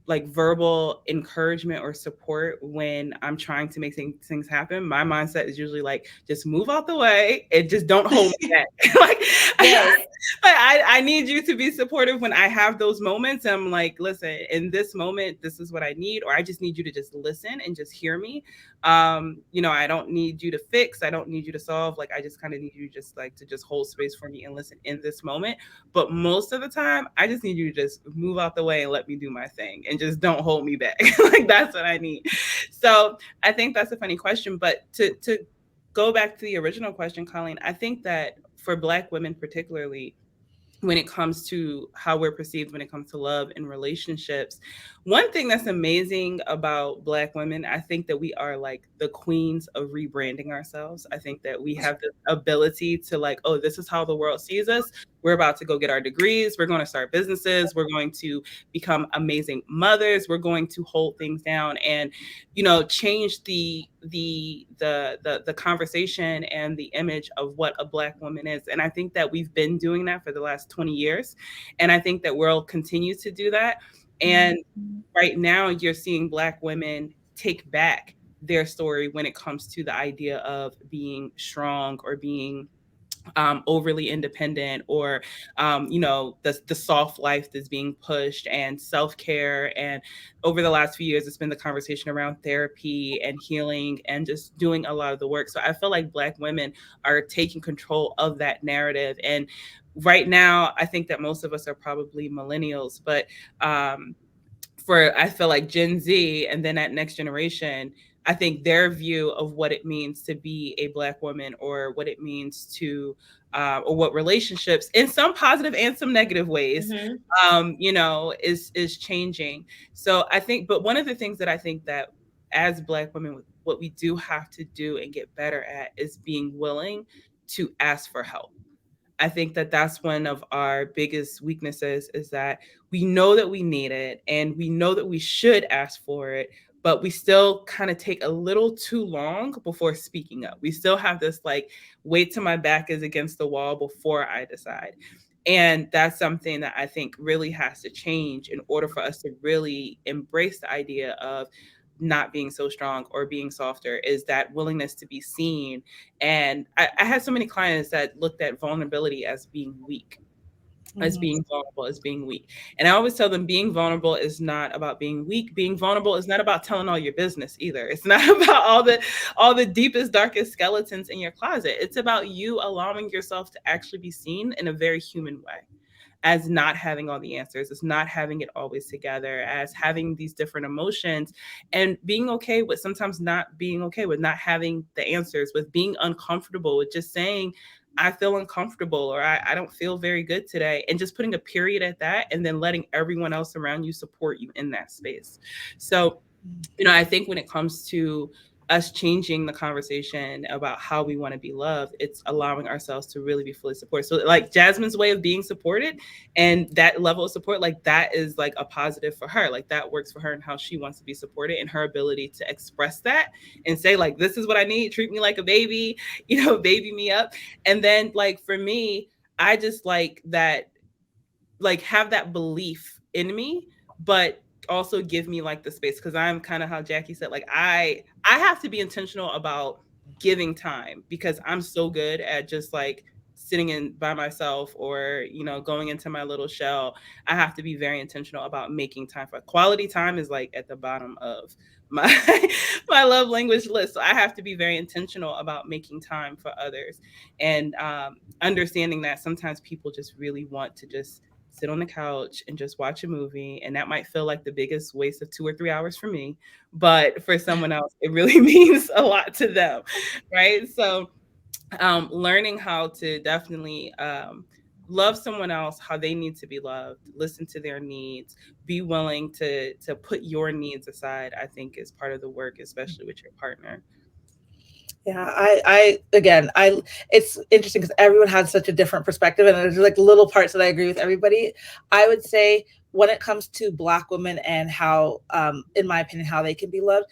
[SPEAKER 3] like verbal encouragement or support when I'm trying to make things happen. My mindset is usually like, just move out the way and just don't hold me back. Like
[SPEAKER 4] Yes.
[SPEAKER 3] I need you to be supportive when I have those moments. I'm like, listen, in this moment, this is what I need, or I just need you to just listen and just hear me. I don't need you to fix. I don't need you to solve. Like, I just kind of need you just like to just hold space for me and listen in this moment. But most of the time, I just need you to just move out the way and let me do my thing and just don't hold me back. Like, that's what I need. So I think that's a funny question. But to go back to the original question, Colleen, I think that for Black women particularly, when it comes to how we're perceived when it comes to love and relationships, one thing that's amazing about Black women, I think that we are like the queens of rebranding ourselves. I think that we have the ability to like, oh, this is how the world sees us. We're about to go get our degrees. We're going to start businesses. We're going to become amazing mothers. We're going to hold things down and, change the conversation and the image of what a Black woman is. And I think that we've been doing that for the last 20 years. And I think that we'll continue to do that. And right now you're seeing Black women take back their story when it comes to the idea of being strong or being overly independent, or the soft life that's being pushed, and self-care. And over the last few years, it's been the conversation around therapy and healing and just doing a lot of the work. So I feel like Black women are taking control of that narrative. And right now, I think that most of us are probably millennials, but I feel like Gen Z and then that next generation, I think their view of what it means to be a Black woman, or what it means to, or what relationships, in some positive and some negative ways, is changing. So I think, but one of the things that I think that as Black women, what we do have to do and get better at is being willing to ask for help. I think that that's one of our biggest weaknesses, is that we know that we need it and we know that we should ask for it, but we still kind of take a little too long before speaking up. We still have this like, wait till my back is against the wall before I decide. And that's something that I think really has to change in order for us to really embrace the idea of not being so strong or being softer, is that willingness to be seen. And I had so many clients that looked at vulnerability as being weak, as being vulnerable, as being weak. And I always tell them, being vulnerable is not about being weak. Being vulnerable is not about telling all your business either. It's not about all the deepest, darkest skeletons in your closet. It's about you allowing yourself to actually be seen in a very human way, as not having all the answers, as not having it always together, as having these different emotions, and being okay with sometimes not being okay with not having the answers, with being uncomfortable with just saying, I feel uncomfortable, or I don't feel very good today, and just putting a period at that, and then letting everyone else around you support you in that space. So, I think when it comes to us changing the conversation about how we want to be loved, it's allowing ourselves to really be fully supported. So like Jasmine's way of being supported, and that level of support, like that is like a positive for her. Like that works for her and how she wants to be supported, and her ability to express that and say like, this is what I need, treat me like a baby, baby me up. And then like for me, I just like that, like have that belief in me, but also give me like the space, because I'm kind of how Jackie said, like I have to be intentional about giving time, because I'm so good at just like sitting in by myself, or going into my little shell. I have to be very intentional about making time for quality time. Is like at the bottom of my my love language list. So I have to be very intentional about making time for others, and understanding that sometimes people just really want to just sit on the couch and just watch a movie. And that might feel like the biggest waste of 2 or 3 hours for me, but for someone else, it really means a lot to them. Right. So learning how to definitely love someone else how they need to be loved, listen to their needs, be willing to put your needs aside, I think is part of the work, especially with your partner.
[SPEAKER 2] Yeah, it's interesting because everyone has such a different perspective, and there's like little parts that I agree with everybody. I would say when it comes to Black women and how, in my opinion, how they can be loved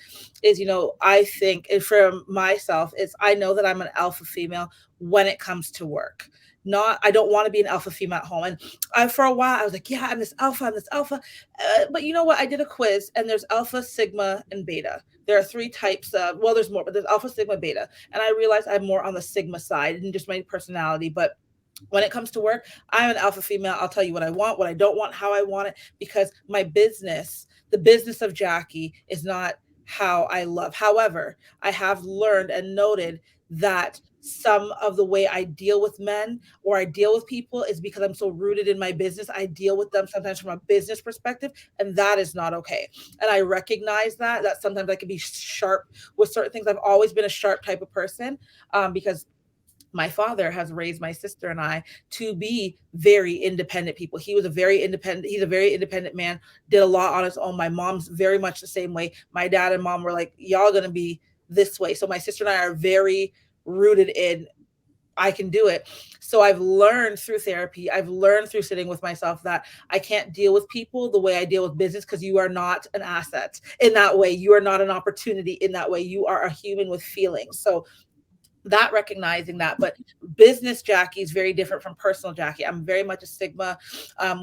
[SPEAKER 2] is, I think, and for myself, I know that I'm an alpha female when it comes to work. I don't want to be an alpha female at home. And for a while, I was like, yeah, I'm this alpha. But you know what? I did a quiz, and there's alpha, sigma, and beta. There are 3 types of, well, there's more, but there's alpha, sigma, beta. And I realized I'm more on the sigma side, and just my personality. But when it comes to work, I'm an alpha female. I'll tell you what I want, what I don't want, how I want it, because my business, the business of Jackie, is not how I love. However, I have learned and noted that some of the way I deal with men or I deal with people is because I'm so rooted in my business. I deal with them sometimes from a business perspective, and that is not okay. And I recognize that sometimes I can be sharp with certain things. I've always been a sharp type of person, because my father has raised my sister and I to be very independent people. He's a very independent man, did a lot on his own. My mom's very much the same way. My dad and mom were like, y'all gonna be this way. So my sister and I are very rooted in, I can do it. So I've learned through therapy, I've learned through sitting with myself that I can't deal with people the way I deal with business, because you are not an asset in that way. You are not an opportunity in that way. You are a human with feelings. So that, recognizing that, but business Jackie is very different from personal Jackie. I'm very much a Sigma,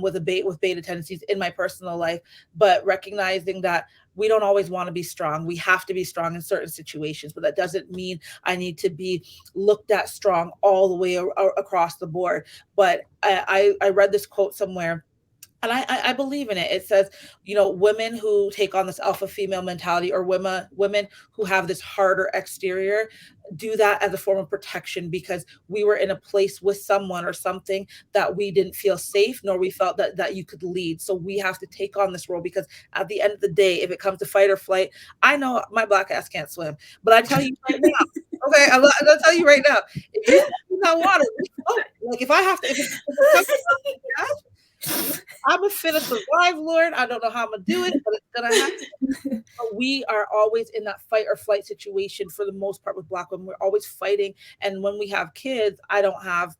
[SPEAKER 2] with beta tendencies in my personal life, but recognizing that we don't always want to be strong. We have to be strong in certain situations, but that doesn't mean I need to be looked at strong all the way across the board. But I read this quote somewhere, and I believe in it. It says, women who take on this alpha female mentality, or women who have this harder exterior, do that as a form of protection, because we were in a place with someone or something that we didn't feel safe, nor we felt that you could lead. So we have to take on this role, because at the end of the day, if it comes to fight or flight, I know my black ass can't swim, but I tell you right now, okay, I'm gonna tell you right now, if you in that water, like if I have to, if it comes to that, I'm a finna survive, Lord. I don't know how I'm gonna do it, but it's gonna happen. But we are always in that fight or flight situation for the most part with Black women. We're always fighting. And when we have kids, I don't have,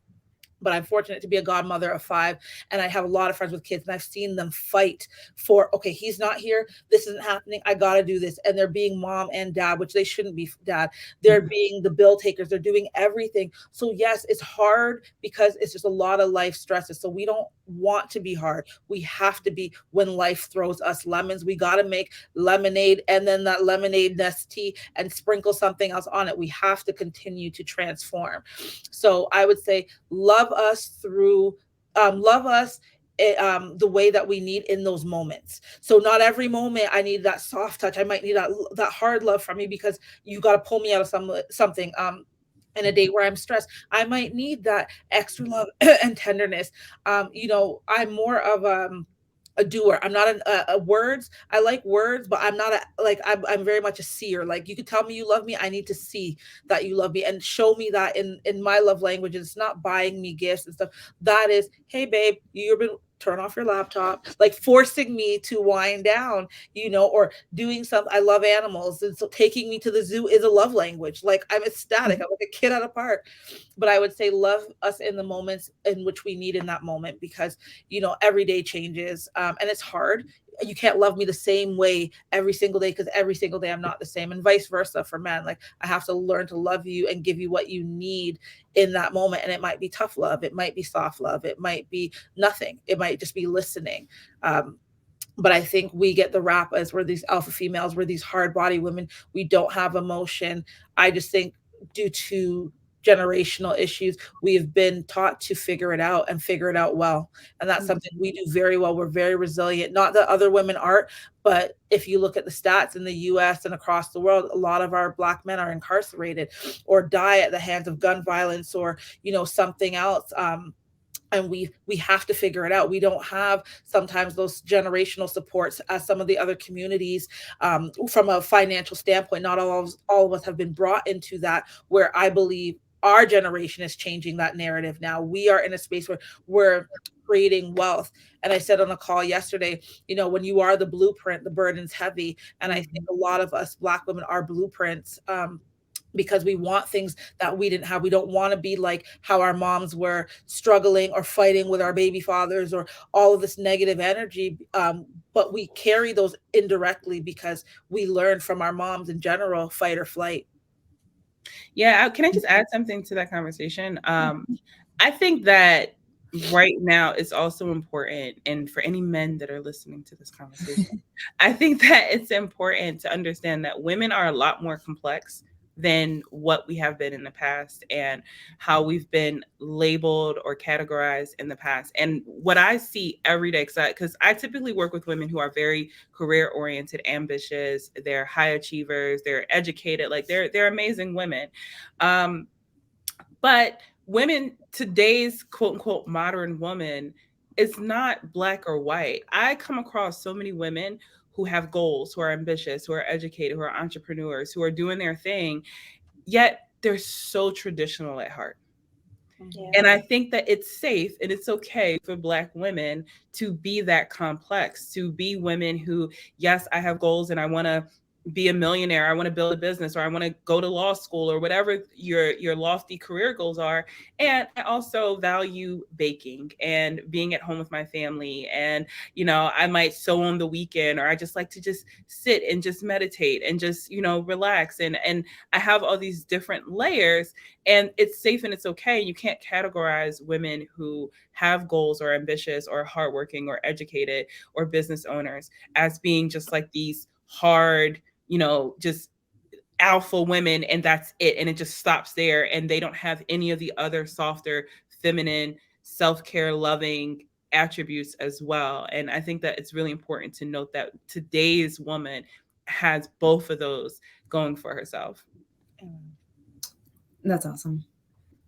[SPEAKER 2] but I'm fortunate to be a godmother of 5, and I have a lot of friends with kids, and I've seen them fight for, okay, he's not here, this isn't happening, I gotta do this. And they're being mom and dad, which they shouldn't be dad. They're being the bill takers, they're doing everything. So yes, it's hard because it's just a lot of life stresses. So we don't want to be hard. We have to be, when life throws us lemons, we gotta make lemonade, and then that lemonade Nestea, and sprinkle something else on it. We have to continue to transform. So I would say, love us through, love us the way that we need in those moments. So not every moment I need that soft touch. I might need that hard love from you, because you got to pull me out of something. In a day where I'm stressed, I might need that extra love and tenderness. I'm more of a doer. I'm not a words. I like words, but I'm not I'm very much a seer. Like, you could tell me you love me, I need to see that you love me and show me that in my love language. It's not buying me gifts and stuff. That is, hey babe, you've been, turn off your laptop, like forcing me to wind down, or doing something. I love animals, and so taking me to the zoo is a love language. Like, I'm ecstatic. I'm like a kid at a park. But I would say, love us in the moments in which we need in that moment, because every day changes, and it's hard. You can't love me the same way every single day, because every single day I'm not the same, and vice versa for men. Like, I have to learn to love you and give you what you need in that moment. And it might be tough love, it might be soft love, it might be nothing, it might just be listening. But I think we get the rap as we're these alpha females, we're these hard body women, we don't have emotion. I just think, due to generational issues, we've been taught to figure it out and figure it out well. And that's something we do very well. We're very resilient. Not that other women aren't, but if you look at the stats in the US and across the world, a lot of our Black men are incarcerated or die at the hands of gun violence or, something else. And we have to figure it out. We don't have sometimes those generational supports as some of the other communities, from a financial standpoint. Not all of us have been brought into that, where I believe our generation is changing that narrative now. We are in a space where we're creating wealth. And I said on a call yesterday, when you are the blueprint, the burden's heavy. And I think a lot of us Black women are blueprints, because we want things that we didn't have. We don't want to be like how our moms were, struggling or fighting with our baby fathers or all of this negative energy. But we carry those indirectly because we learned from our moms in general, fight or flight.
[SPEAKER 3] Yeah. Can I just add something to that conversation? I think that right now it's also important, and for any men that are listening to this conversation, I think that it's important to understand that women are a lot more complex than what we have been in the past and how we've been labeled or categorized in the past. And what I see every day, because I typically work with women who are very career oriented, ambitious, they're high achievers, they're educated, like they're amazing women. But women, today's quote unquote modern woman, is not black or white. I come across so many women who have goals, who are ambitious, who are educated, who are entrepreneurs, who are doing their thing, yet they're so traditional at heart.
[SPEAKER 4] Yeah.
[SPEAKER 3] And I think that it's safe and it's okay for Black women to be that complex, to be women who, yes, I have goals and I want to be a millionaire, I want to build a business, or I want to go to law school, or whatever your lofty career goals are. And I also value baking and being at home with my family. And, you know, I might sew on the weekend, or I just like to just sit and just meditate and just, you know, relax. And I have all these different layers, and it's safe and it's okay. You can't categorize women who have goals or ambitious or hardworking or educated or business owners as being just like these hard, you know, just alpha women, and that's it. And it just stops there. And they don't have any of the other softer, feminine, self-care, loving attributes as well. And I think that it's really important to note that today's woman has both of those going for herself.
[SPEAKER 1] That's awesome.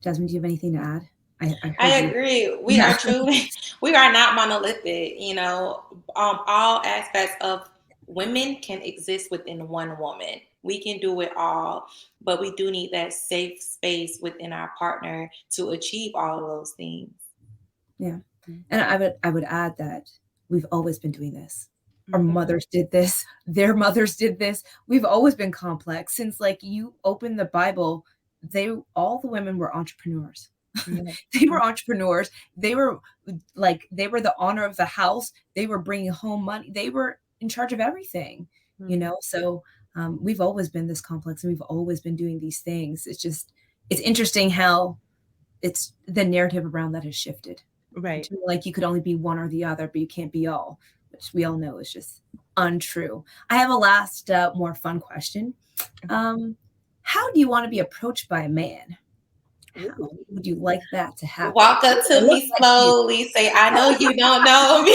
[SPEAKER 1] Jasmine, do you have anything to add?
[SPEAKER 4] I agree. We are truly, we are not monolithic. You know, all aspects of women can exist within one woman. We can do it all, but we do need that safe space within our partner to achieve all of those things.
[SPEAKER 1] Yeah. And I would add that we've always been doing this. Our mothers did this. Their mothers did this. We've always been complex. Since like you open the Bible, all the women were entrepreneurs. They were entrepreneurs. They were the honor of the house. They were bringing home money. They were in charge of everything, you know? So we've always been this complex, and we've always been doing these things. It's interesting how it's the narrative around that has shifted.
[SPEAKER 3] Right.
[SPEAKER 1] Like you could only be one or the other, but you can't be all, which we all know is just untrue. I have a last more fun question. How do you want to be approached by a man? How would you like that to happen?
[SPEAKER 4] Walk up to me slowly, say, I know you don't know me.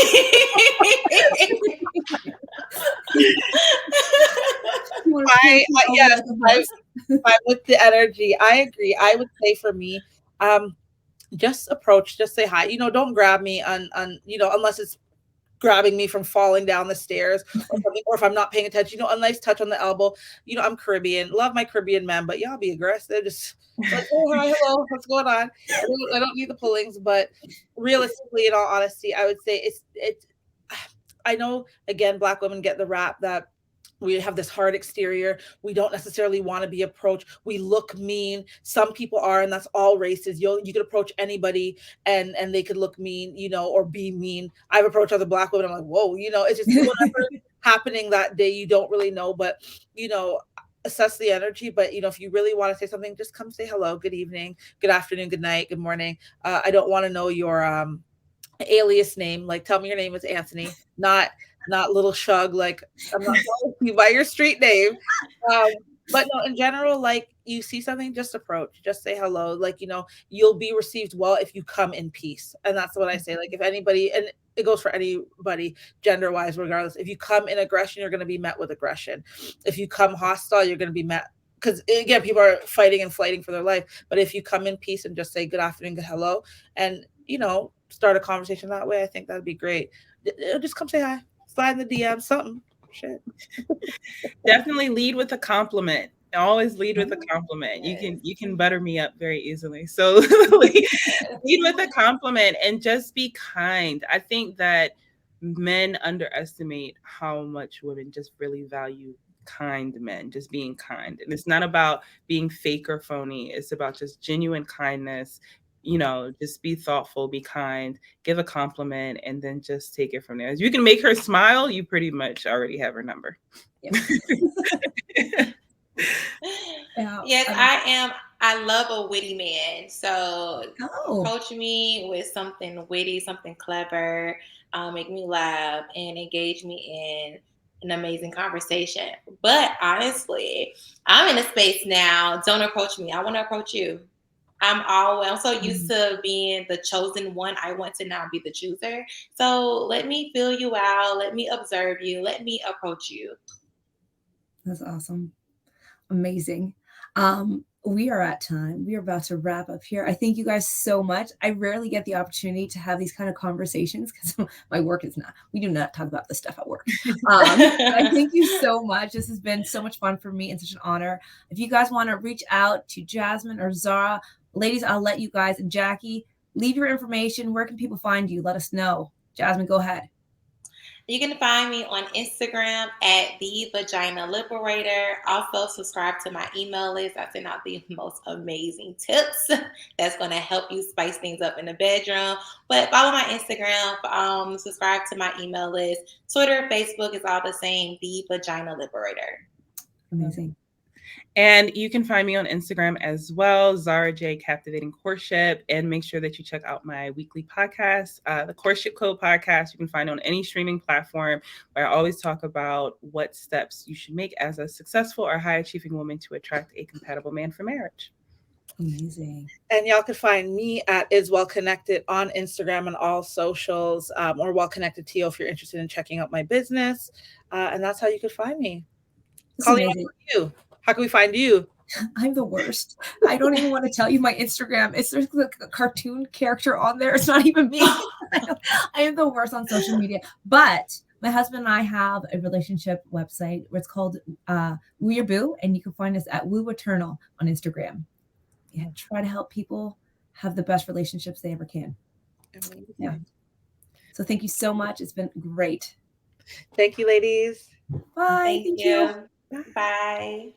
[SPEAKER 2] I'm with the energy. I agree. I would say for me, just approach, just say hi. You know, don't grab me on you know, unless it's grabbing me from falling down the stairs or something, or if I'm not paying attention, you know, a nice touch on the elbow. You know, I'm Caribbean, love my Caribbean men, but y'all be aggressive. Just like, oh, hi, hello, what's going on? I don't need the pullings, but realistically, in all honesty, I would say it's. I know, again, Black women get the rap that we have this hard exterior. We don't necessarily want to be approached. We look mean. Some people are, and that's all races. You could approach anybody and they could look mean, you know, or be mean. I've approached other Black women. I'm like, whoa, you know, it's just whatever happening that day. You don't really know, but you know, assess the energy. But you know, if you really want to say something, just come say hello, good evening, good afternoon, good night, good morning. I don't want to know your alias name. Like, tell me your name is Anthony, not Little Shug. Like, I'm not calling you by your street name. But no, in general, like, you see something, just approach, just say hello. Like, you know, you'll be received well if you come in peace. And that's what I say. Like, if anybody, and it goes for anybody gender wise, regardless, if you come in aggression, you're going to be met with aggression. If you come hostile, you're going to be met, because again, people are fighting and flighting for their life. But if you come in peace and just say good afternoon, good hello, and, you know, start a conversation that way, I think that'd be great. Just come say hi. Slide in the DM, something. Shit.
[SPEAKER 3] Definitely lead with a compliment. Always lead with a compliment. You can butter me up very easily. So lead with a compliment and just be kind. I think that men underestimate how much women just really value kind men, just being kind. And it's not about being fake or phony. It's about just genuine kindness. You know, just be thoughtful, be kind, give a compliment, and then just take it from there. If you can make her smile, you pretty much already have her number.
[SPEAKER 4] Yeah. Yes, I am. I love a witty man. So approach me with something witty, something clever, make me laugh, and engage me in an amazing conversation. But honestly, I'm in a space now. Don't approach me. I want to approach you. I'm so used
[SPEAKER 1] Mm,
[SPEAKER 4] to being the chosen one. I want to now be the chooser. So let me feel you out. Let me observe you. Let me approach you.
[SPEAKER 1] that's awesome. Amazing. We are at time. We are about to wrap up here. I thank you guys so much. I rarely get the opportunity to have these kind of conversations because my work is not, we do not talk about this stuff at work. But I thank you so much. This has been so much fun for me and such an honor. If you guys want to reach out to Jasmine or Zara, ladies, I'll let you guys, and Jackie, leave your information. Where can people find you? Let us know. Jasmine, go ahead.
[SPEAKER 4] You can find me on Instagram at the Vagina Liberator. Also, subscribe to my email list. I send out the most amazing tips that's going to help you spice things up in the bedroom. But follow my Instagram, subscribe to my email list. Twitter, Facebook is all the same, the Vagina Liberator.
[SPEAKER 1] Amazing.
[SPEAKER 3] And you can find me on Instagram as well, Zara J Captivating Courtship, and make sure that you check out my weekly podcast, the Courtship Code podcast. You can find on any streaming platform, where I always talk about what steps you should make as a successful or high achieving woman to attract a compatible man for marriage.
[SPEAKER 1] Amazing.
[SPEAKER 2] And y'all can find me at Is Well Connected on Instagram and all socials, or Well Connected Tio if you're interested in checking out my business. And that's how you can find me.
[SPEAKER 1] It's
[SPEAKER 2] Colleen,
[SPEAKER 1] amazing.
[SPEAKER 2] you. How can we find you?
[SPEAKER 1] I'm the worst. I don't even want to tell you my Instagram. It's there's like a cartoon character on there. It's not even me. I am the worst on social media. But my husband and I have a relationship website where it's called Woo Your Boo, and you can find us at Woo Eternal on Instagram. Yeah, try to help people have the best relationships they ever can. Yeah. So thank you so much. It's been great.
[SPEAKER 2] Thank you, ladies.
[SPEAKER 1] Bye.
[SPEAKER 4] Thank you. Bye.